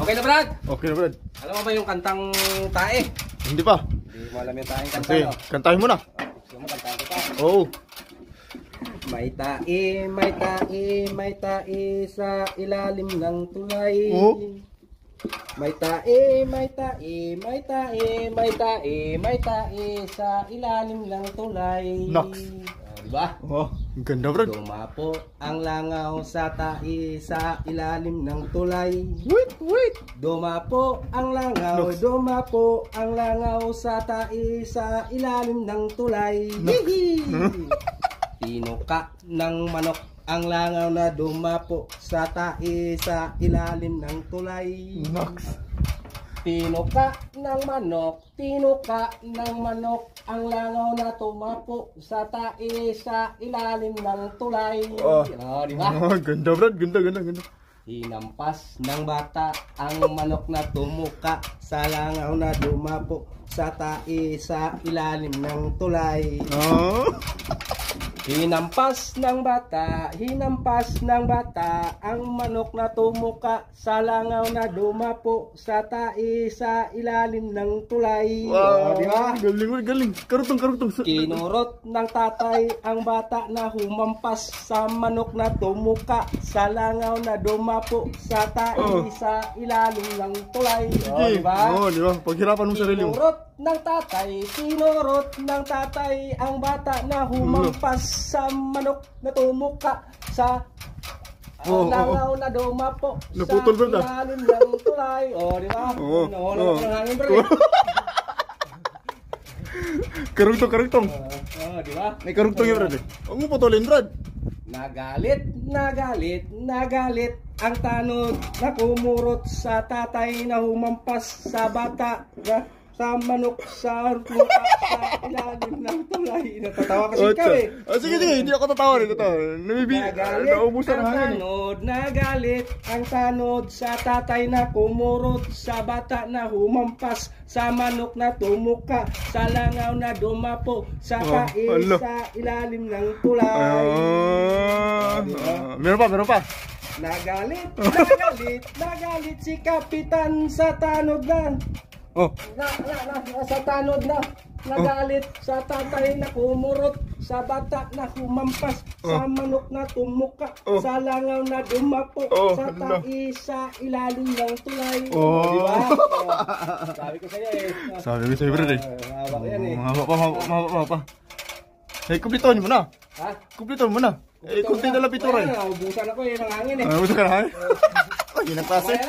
Okay na, Brad? Okay na, Brad. Alam mo ba yung kantang tae? Hindi pa. Hindi mo alam yung taeng kanta, Sige, no? kantahin mo na. Gusto mo kantahan kita? Oo. May tae, may tae, may tae sa ilalim ng tulay. Oh. May tae, may tae, may tae, may tae, may tae sa ilalim ng tulay. Nox. Diba? Oh, ang ganda, Brad. Dumapo ang langaw sa tae sa ilalim ng tulay. Wait. Dumapo ang langaw, Nox. dumapo ang langaw sa tae sa ilalim ng tulay. Hihi! Tinuka ng manok ang langaw na dumapo sa tae sa ilalim ng tulay. Nox. Tinuka ng manok ang langaw na tumapo sa tae sa ilalim ng tulay. Oh, di ba? Oh, ganda, Brad. Ganda. Hinampas ng bata ang manok na tumuka sa langaw na dumapo sa tae sa ilalim ng tulay. Oh. Hinampas ng bata ang manok na tumuka sa langaw na dumapo sa tae sa ilalim ng tulay. Wow, Di ba? galing. Karutong. Kinurot ng tatay ang bata na humampas sa manok na tumuka sa langaw na dumapo sa tae sa ilalim ng tulay. Sige. Di ba? Oh, di ba? Paghirapan mo sarili mo. Kinurot ng tatay ang bata na humampas sa manok na tumuka sa langaw na dumapo Naputol, sa Brad, ilalim ng tulay. Di ba? Nawala ng hangin, Brad. Karugtong. Di ba? May karugtong yun, Brad. Huwag mo putulin, Brad. Nagalit ang tanod na kumurot sa tatay na humampas sa bata sa manok sa ilalim ng tulay. Natatawa kasi ikaw eh. Sige, hindi ako tatawa rin. Naubusan ang hangin. Nagalit ang tanod sa tatay na kumurot sa bata na humampas sa manok na tumuka sa langaw na dumapo sa tae sa ilalim ng tulay. Meron pa. Nagalit si Kapitan sa tanod na. Sa tanod na nagalit sa tatay na kumurot sa bata na humampas sa manok na tumuka sa langaw na dumapo sa tae sa ilalim ng tulay. Di ba? Sabi ko sa'yo Brad. Hawak yan eh. Mahaba pa. Kumplitohin mo na. Ha? Kumplitohin mo na. Kunti na lang pitura eh. Ubusan ako ng hangin eh. Ubusan ka na hangin? Hindi na klase.